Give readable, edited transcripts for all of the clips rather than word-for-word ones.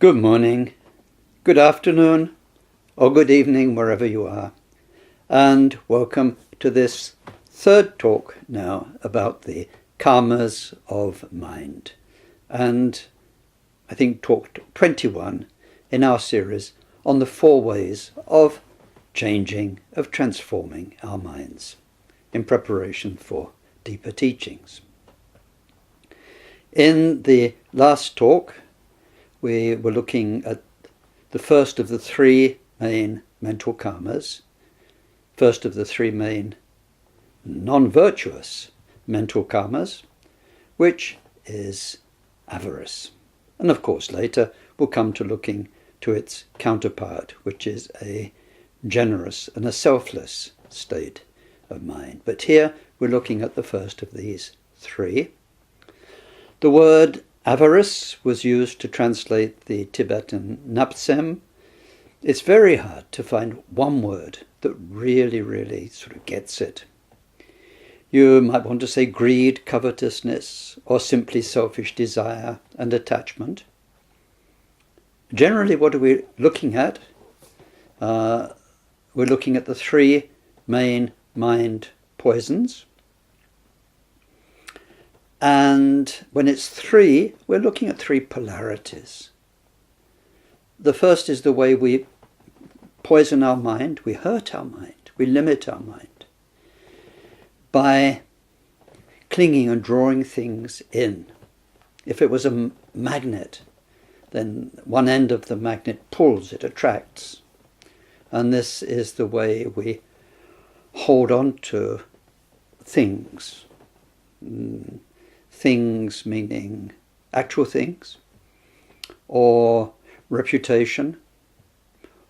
Good morning, good afternoon, or good evening wherever you are, and welcome to this third talk now about the karmas of mind, and I think talk 21 in our series on the 4 ways of changing, of transforming our minds in preparation for deeper teachings. In the last talk, we were looking at the first of the 3 main mental karmas, first of the 3 main non-virtuous mental karmas, which is avarice. And of course later we'll come to looking to its counterpart, which is a generous and a selfless state of mind. But here we're looking at the first of these 3. The word avarice was used to translate the Tibetan napsem. It's very hard to find one word that really sort of gets it. You might want to say greed, covetousness, or simply selfish desire and attachment. Generally, what are we looking at? We're looking at the 3 main mind poisons. And when it's 3, we're looking at 3 polarities. The first is the way we poison our mind, we hurt our mind, we limit our mind by clinging and drawing things in. If it was a magnet, then one end of the magnet pulls, it attracts. And this is the way we hold on to things. Things meaning actual things, or reputation,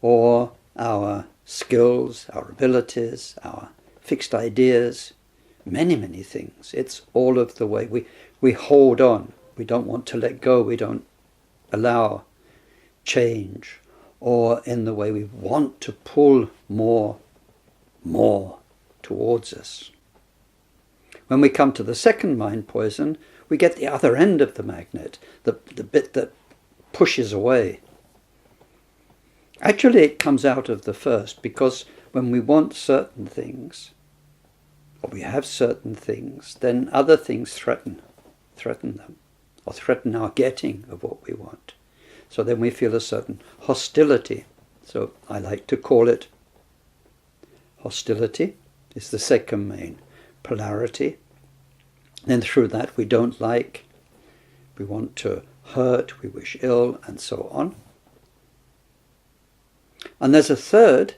or our skills, our abilities, our fixed ideas, many things. It's all of the way we hold on. We don't want to let go. We don't allow change, or in the way we want to pull more towards us. When we come to the second mind poison, we get the other end of the magnet, the bit that pushes away. Actually, it comes out of the first, because when we want certain things, or we have certain things, then other things threaten them, or threaten our getting of what we want. So then we feel a certain hostility. So I like to call it hostility. It's the second main polarity. Then through that we don't like, we want to hurt, we wish ill, and so on. And there's a third,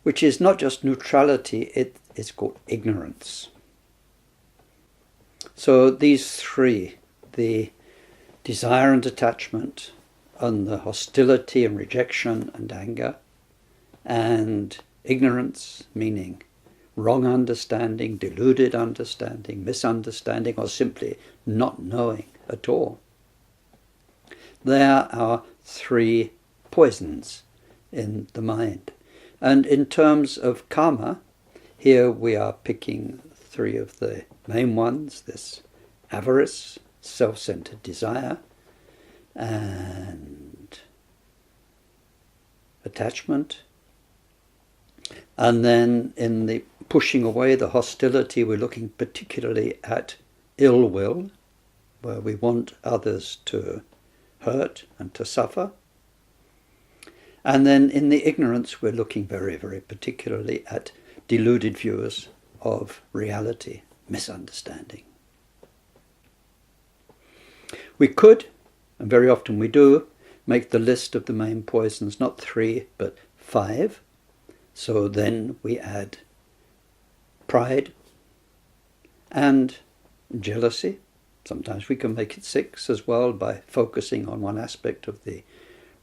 which is not just neutrality, it is called ignorance. So these 3, the desire and attachment, and the hostility and rejection and anger, and ignorance, meaning wrong understanding, deluded understanding, misunderstanding, or simply not knowing at all. They are our 3 poisons in the mind. And in terms of karma, here we are picking 3 of the main ones, this avarice, self-centered desire, and attachment. And then in the pushing away, the hostility, we're looking particularly at ill will, where we want others to hurt and to suffer. And then in the ignorance, we're looking very particularly at deluded views of reality, misunderstanding. We could, and very often we do, make the list of the main poisons not 3 but 5. So then we add pride and jealousy. Sometimes we can make it 6 as well by focusing on one aspect of the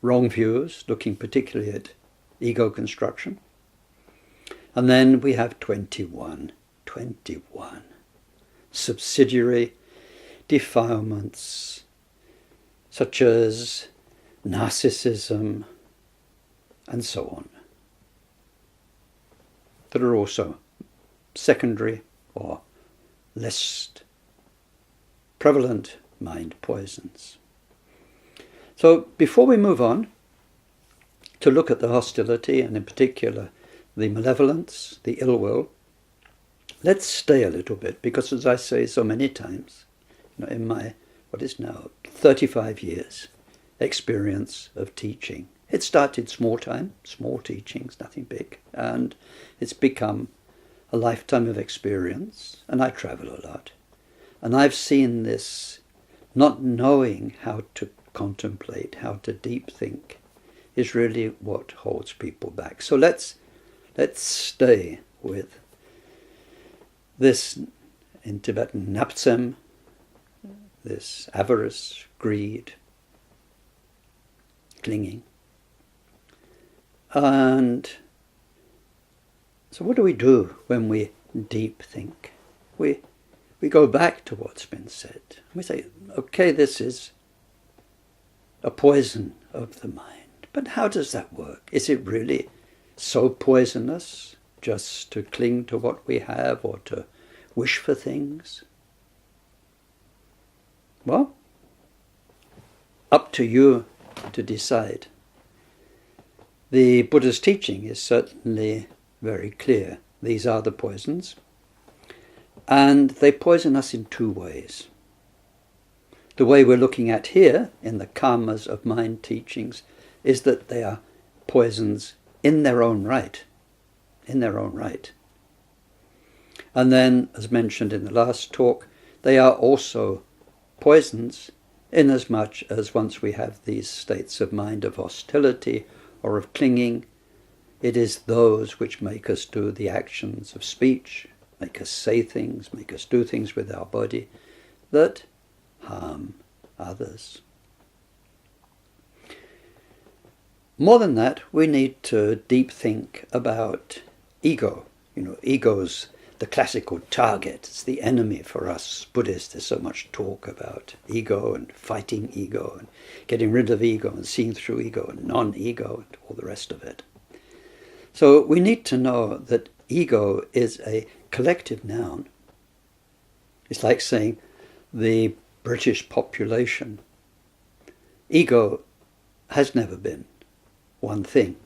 wrong views, looking particularly at ego construction. And then we have 21 subsidiary defilements, such as narcissism and so on, that are also secondary or less prevalent mind poisons. So before we move on to look at the hostility, and in particular the malevolence, the ill will, let's stay a little bit, because as I say so many times, in my, what is now 35 years experience of teaching, it started small teachings, nothing big, and it's become a lifetime of experience, and I travel a lot. And I've seen this not knowing how to contemplate, how to deep think, is really what holds people back. So let's stay with this, in Tibetan, napsem, this avarice, greed, clinging. And so what do we do when we deep think? We go back to what's been said. We say, okay, this is a poison of the mind. But how does that work? Is it really so poisonous just to cling to what we have or to wish for things? Well, up to you to decide. The Buddha's teaching is certainly very clear. These are the poisons. And they poison us in two ways. The way we're looking at here in the karmas of mind teachings is that they are poisons in their own right. In their own right. And then, as mentioned in the last talk, they are also poisons inasmuch as once we have these states of mind of hostility or of clinging, it is those which make us do the actions of speech, make us say things, make us do things with our body that harm others. More than that, we need to deep think about ego. Ego's the classical target. It's the enemy for us Buddhists. There's so much talk about ego and fighting ego and getting rid of ego and seeing through ego and non-ego and all the rest of it. So we need to know that ego is a collective noun. It's like saying the British population. Ego has never been one thing.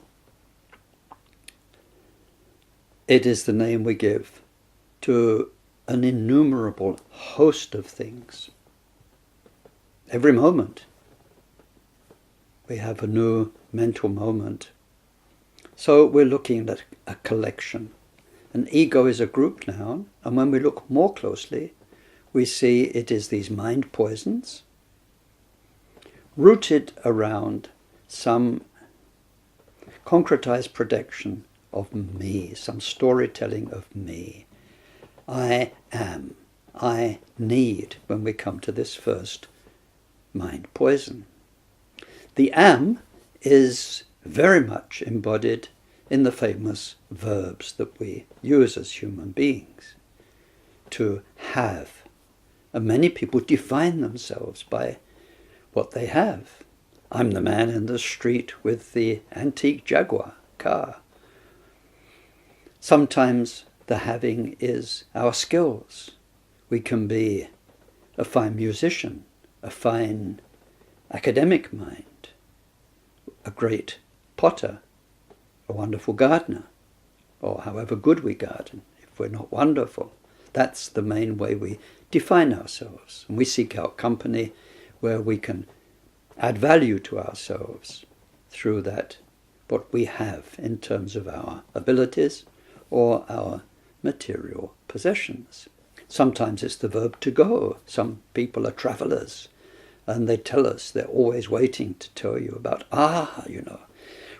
It is the name we give to an innumerable host of things. Every moment we have a new mental moment. So we're looking at a collection. An ego is a group noun, and when we look more closely, we see it is these mind poisons rooted around some concretized projection of me, some storytelling of me. I am, I need, when we come to this first mind poison. The am is very much embodied in the famous verbs that we use as human beings. To have. And many people define themselves by what they have. I'm the man in the street with the antique Jaguar car. Sometimes the having is our skills. We can be a fine musician, a fine academic mind, a great potter, a wonderful gardener, or however good we garden. If we're not wonderful, that's the main way we define ourselves. And we seek out company where we can add value to ourselves through that, what we have in terms of our abilities or our material possessions. Sometimes it's the verb to go. Some people are travelers and they tell us they're always waiting to tell you about,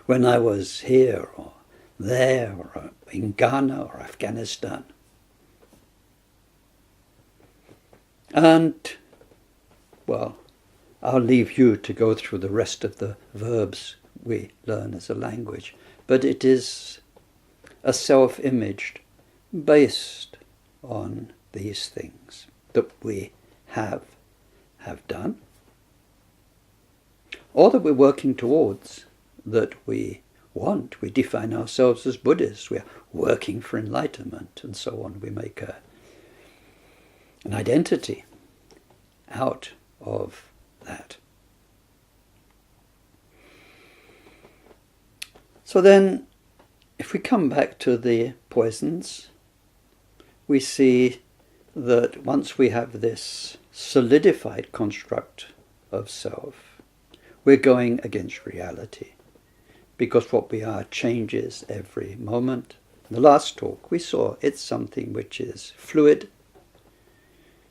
when I was here or there or in Ghana or Afghanistan. And, well, I'll leave you to go through the rest of the verbs we learn as a language. But it is a self-image based on these things that we have done, or that we're working towards, that we want. We define ourselves as Buddhists. We're working for enlightenment and so on. We make an identity out of that. So then, if we come back to the poisons, we see that once we have this solidified construct of self, we're going against reality, because what we are changes every moment. In the last talk we saw it's something which is fluid,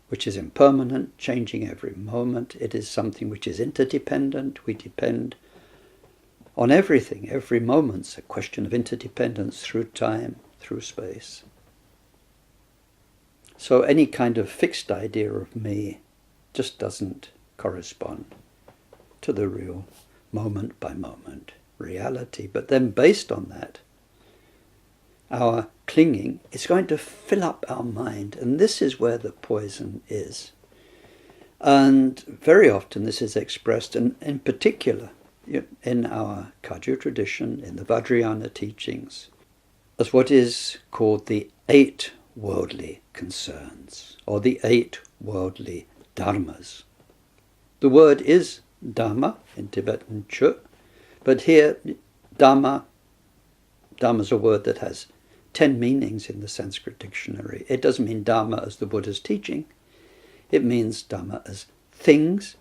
which is impermanent, changing every moment. It is something which is interdependent. We depend on everything. Every moment's a question of interdependence through time, through space. So any kind of fixed idea of me just doesn't correspond to the real moment by moment reality. But then based on that, our clinging is going to fill up our mind, and this is where the poison is. And very often this is expressed, and in particular in our Kagyu tradition, in the Vajrayana teachings, as what is called the 8 worldly concerns, or the 8 worldly dharmas. The word is dharma in Tibetan chu, but here dharma is a word that has 10 meanings in the Sanskrit dictionary. It doesn't mean dharma as the Buddha's teaching. It means dharma as things.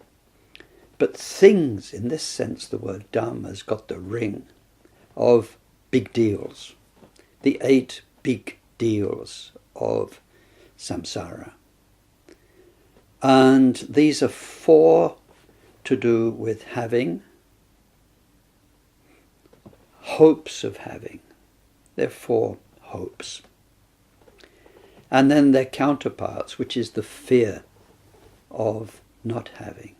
But things, in this sense, the word dharma has got the ring of big deals. The 8 big deals of samsara. And these are 4 to do with having, hopes of having. They're 4 hopes. And then their counterparts, which is the fear of not having.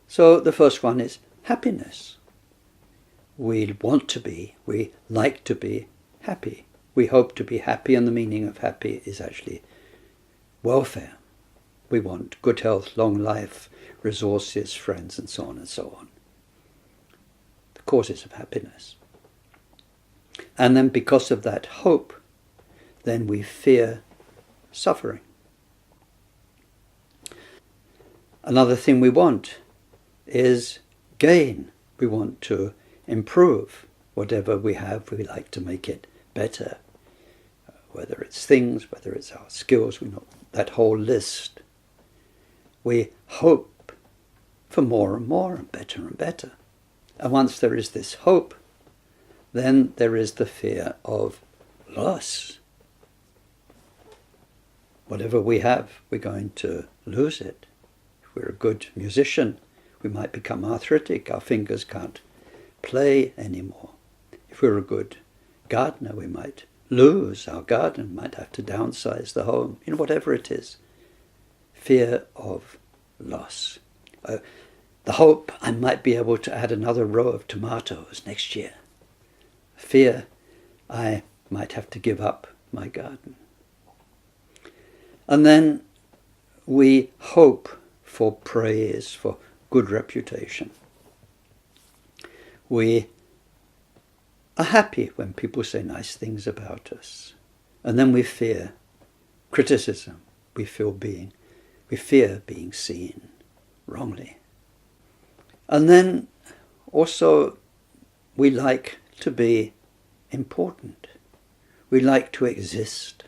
So the first one is happiness. We want to be, we like to be happy. We hope to be happy, and the meaning of happy is actually welfare. We want good health, long life, resources, friends, and so on and so on. The causes of happiness. And then because of that hope, then we fear suffering. Another thing we want is gain. We want to improve whatever we have. We like to make it better. Whether it's things, whether it's our skills, we know that whole list. We hope for more and more and better and better. And once there is this hope, then there is the fear of loss. Whatever we have, we're going to lose it. If we're a good musician, we might become arthritic. Our fingers can't play anymore. If we're a good gardener, we might lose our garden, might have to downsize the home, whatever it is. Fear of loss. The hope I might be able to add another row of tomatoes next year. Fear I might have to give up my garden. And then we hope for praise, for good reputation. We are happy when people say nice things about us. And then we fear criticism. We fear being seen wrongly. And then also we like to be important. We like to exist,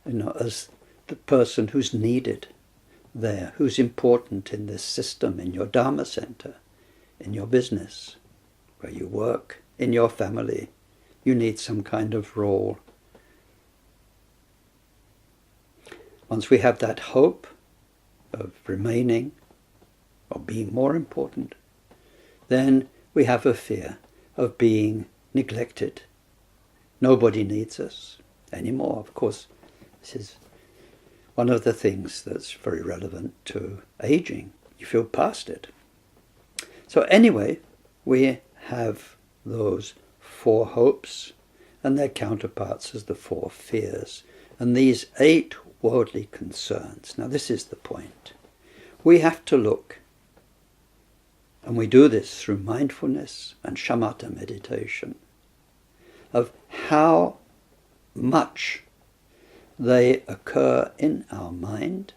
as the person who's needed there, who's important in this system, in your Dharma center, in your business, where you work, in your family. You need some kind of role. Once we have that hope of remaining or being more important, then we have a fear of being neglected. Nobody needs us anymore. Of course, this is one of the things that's very relevant to aging. You feel past it. So anyway, we have those 4 hopes and their counterparts as the 4 fears. And these 8 worldly concerns. Now this is the point. We have to look, and we do this through mindfulness and shamatha meditation, of how much they occur in our mind,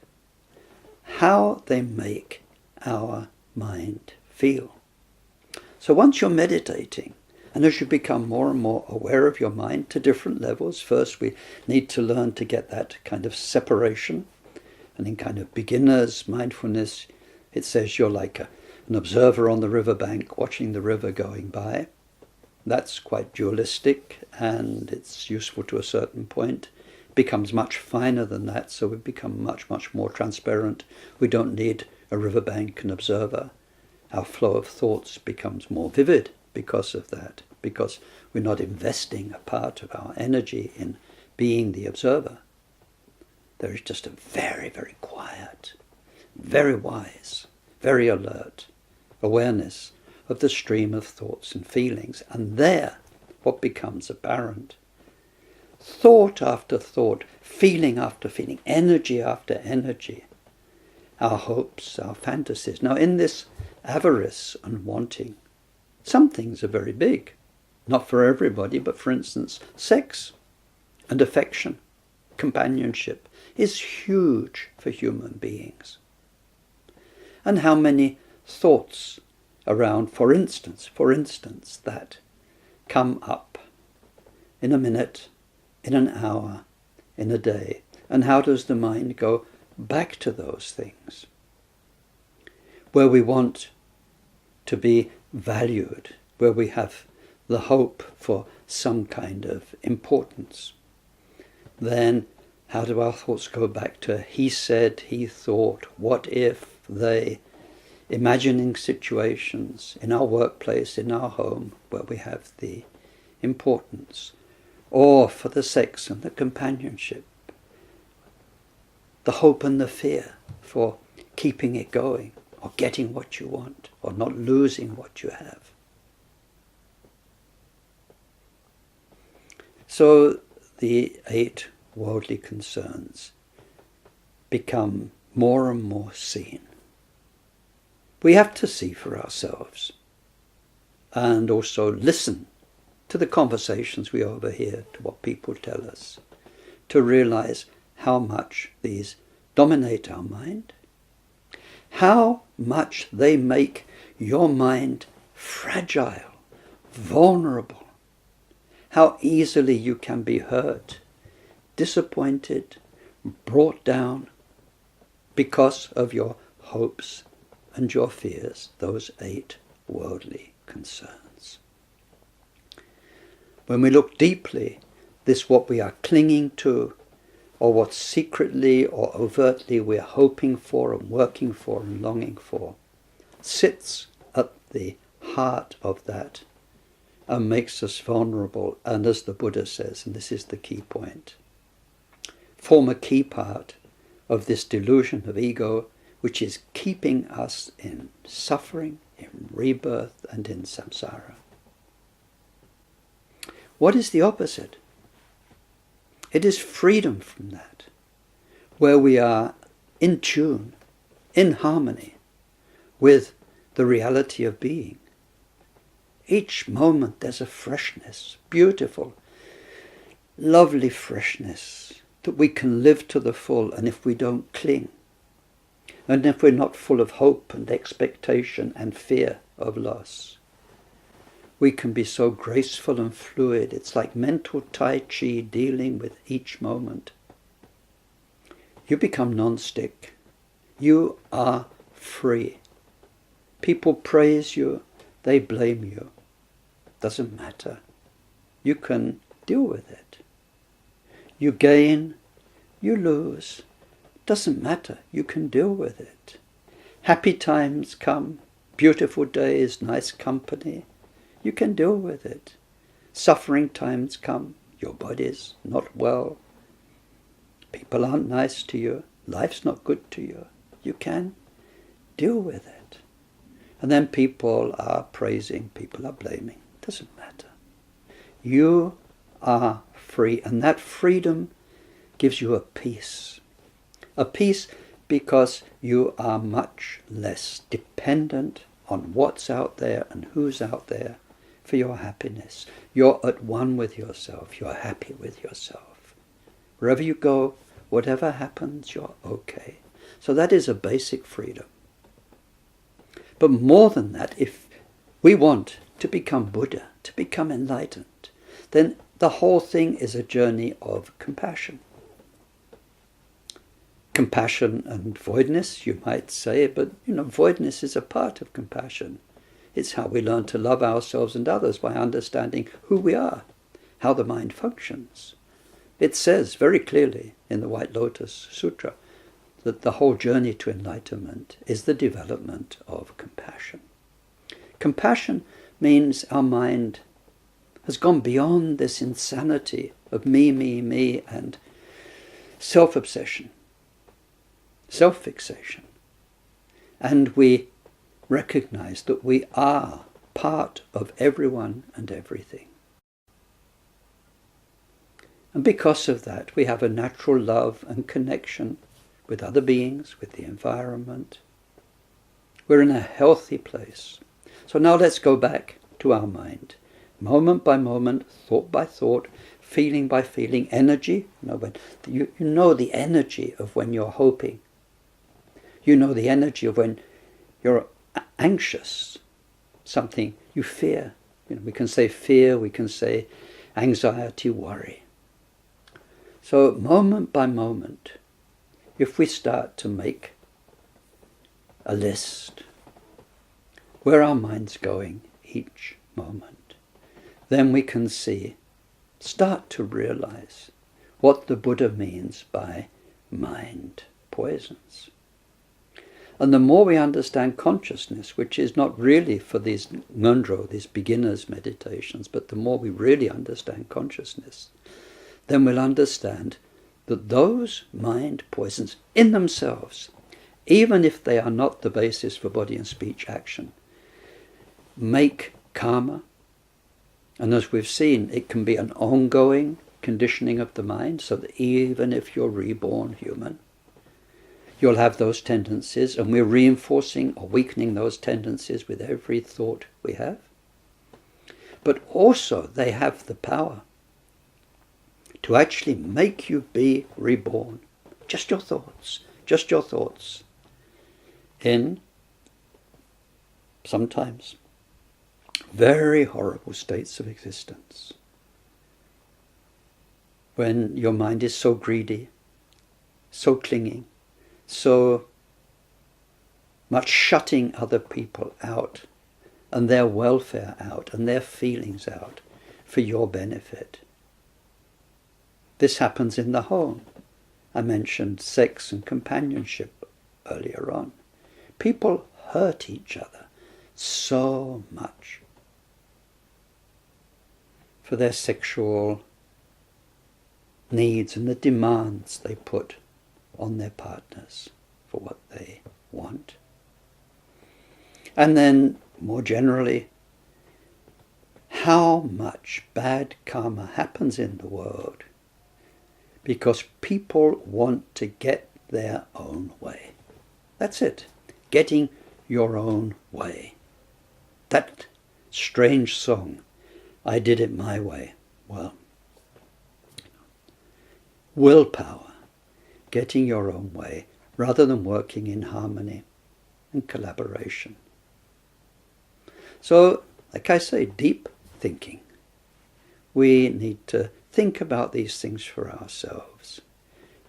how they make our mind feel. So once you're meditating, And as you become more and more aware of your mind to different levels, first we need to learn to get that kind of separation. And in kind of beginner's mindfulness, it says you're like an observer on the riverbank watching the river going by. That's quite dualistic, and it's useful to a certain point. It becomes much finer than that, so we become much, much more transparent. We don't need a riverbank and observer. Our flow of thoughts becomes more vivid because of that, because we're not investing a part of our energy in being the observer. There is just a very, very quiet, very wise, very alert awareness of the stream of thoughts and feelings. And there, what becomes apparent? Thought after thought, feeling after feeling, energy after energy. Our hopes, our fantasies. Now in this avarice and wanting, some things are very big. Not for everybody, but for instance, sex and affection, companionship is huge for human beings. And how many thoughts around, for instance, that come up in a minute, in an hour, in a day. And how does the mind go back to those things? Where we want to be valued, where we have the hope for some kind of importance. Then how do our thoughts go back to he said, he thought, what if, they, imagining situations in our workplace, in our home, where we have the importance, or for the sex and the companionship, the hope and the fear for keeping it going, or getting what you want, or not losing what you have. So the 8 worldly concerns become more and more seen. We have to see for ourselves and also listen to the conversations we overhear, to what people tell us, to realize how much these dominate our mind, how much they make your mind fragile, vulnerable, how easily you can be hurt, disappointed, brought down because of your hopes and your fears, those 8 worldly concerns. When we look deeply, this what we are clinging to, or what secretly or overtly we are hoping for and working for and longing for, sits at the heart of that and makes us vulnerable, and as the Buddha says, and this is the key point, form a key part of this delusion of ego, which is keeping us in suffering, in rebirth, and in samsara. What is the opposite? It is freedom from that, where we are in tune, in harmony with the reality of being. Each moment there's a freshness, beautiful, lovely freshness, that we can live to the full, and if we don't cling, and if we're not full of hope and expectation and fear of loss, we can be so graceful and fluid. It's like mental Tai Chi dealing with each moment. You become non-stick. You are free. People praise you, they blame you. Doesn't matter. You can deal with it. You gain, you lose. Doesn't matter. You can deal with it. Happy times come, beautiful days, nice company. You can deal with it. Suffering times come, your body's not well. People aren't nice to you. Life's not good to you. You can deal with it. And then people are praising, people are blaming. Doesn't matter. You are free, and that freedom gives you a peace. A peace because you are much less dependent on what's out there and who's out there for your happiness. You're at one with yourself. You're happy with yourself. Wherever you go, whatever happens, you're okay. So that is a basic freedom. But more than that, if we want to become Buddha, to become enlightened, then the whole thing is a journey of compassion. Compassion and voidness, you might say, but voidness is a part of compassion. It's how we learn to love ourselves and others, by understanding who we are, how the mind functions. It says very clearly in the White Lotus Sutra that the whole journey to enlightenment is the development of compassion. Compassion means our mind has gone beyond this insanity of me, and self-obsession, self-fixation. And we recognize that we are part of everyone and everything. And because of that, we have a natural love and connection with other beings, with the environment. We're in a healthy place. So now let's go back to our mind. Moment by moment, thought by thought, feeling by feeling, energy. You know the energy of when you're hoping. You know the energy of when you're anxious, something you fear. We can say fear, we can say anxiety, worry. So moment by moment, if we start to make a list where our mind's going each moment, then we can start to realize what the Buddha means by mind poisons. And the more we understand consciousness, which is not really for these ngondro, these beginners' meditations, but the more we really understand consciousness, then we'll understand that those mind poisons in themselves, even if they are not the basis for body and speech action, make karma. And as we've seen, it can be an ongoing conditioning of the mind, so that even if you're reborn human, you'll have those tendencies, and we're reinforcing or weakening those tendencies with every thought we have. But also they have the power to actually make you be reborn. Just your thoughts, in sometimes very horrible states of existence. When your mind is so greedy, so clinging, so much shutting other people out and their welfare out and their feelings out for your benefit. This happens in the home. I mentioned sex and companionship earlier on. People hurt each other so much for their sexual needs and the demands they put on their partners for what they want. And then, more generally, how much bad karma happens in the world because people want to get their own way. That's it. Getting your own way. That strange song, I Did It My Way. Well, willpower. Getting your own way rather than working in harmony and collaboration. So, like I say, deep thinking. We need to think about these things for ourselves.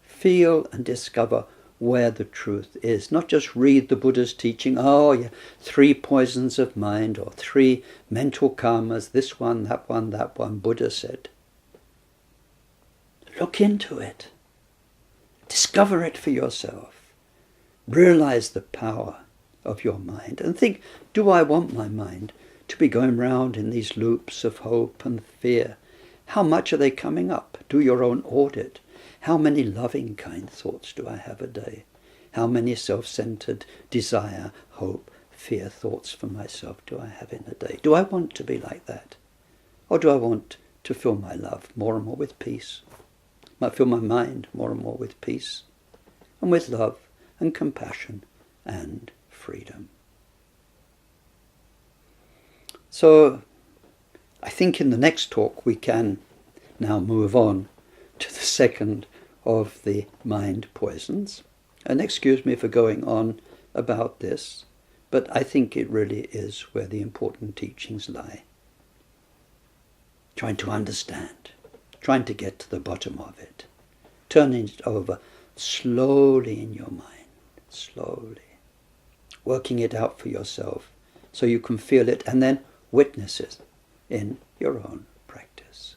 Feel and discover where the truth is. Not just read the Buddha's teaching, 3 poisons of mind or 3 mental karmas, this one, that one, Buddha said. Look into it. Discover it for yourself. Realize the power of your mind and think, do I want my mind to be going round in these loops of hope and fear? How much are they coming up? Do your own audit. How many loving, kind thoughts do I have a day? How many self-centered desire, hope, fear thoughts for myself do I have in a day? Do I want to be like that? Or do I want to fill my love more and more with peace? Might fill my mind more and more with peace and with love and compassion and freedom. So I think in the next talk we can now move on to the second of the mind poisons. And excuse me for going on about this, but I think it really is where the important teachings lie. trying to understand, trying to get to the bottom of it, turning it over slowly in your mind, slowly, working it out for yourself so you can feel it and then witness it in your own practice.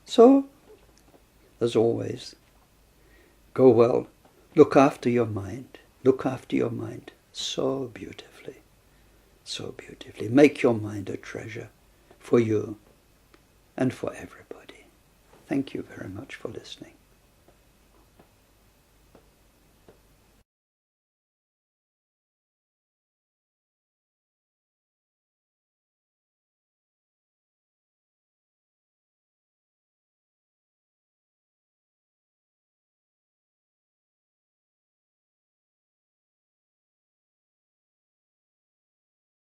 So, as always, go well, look after your mind so beautifully, so beautifully. Make your mind a treasure for you and for everybody. Thank you very much for listening.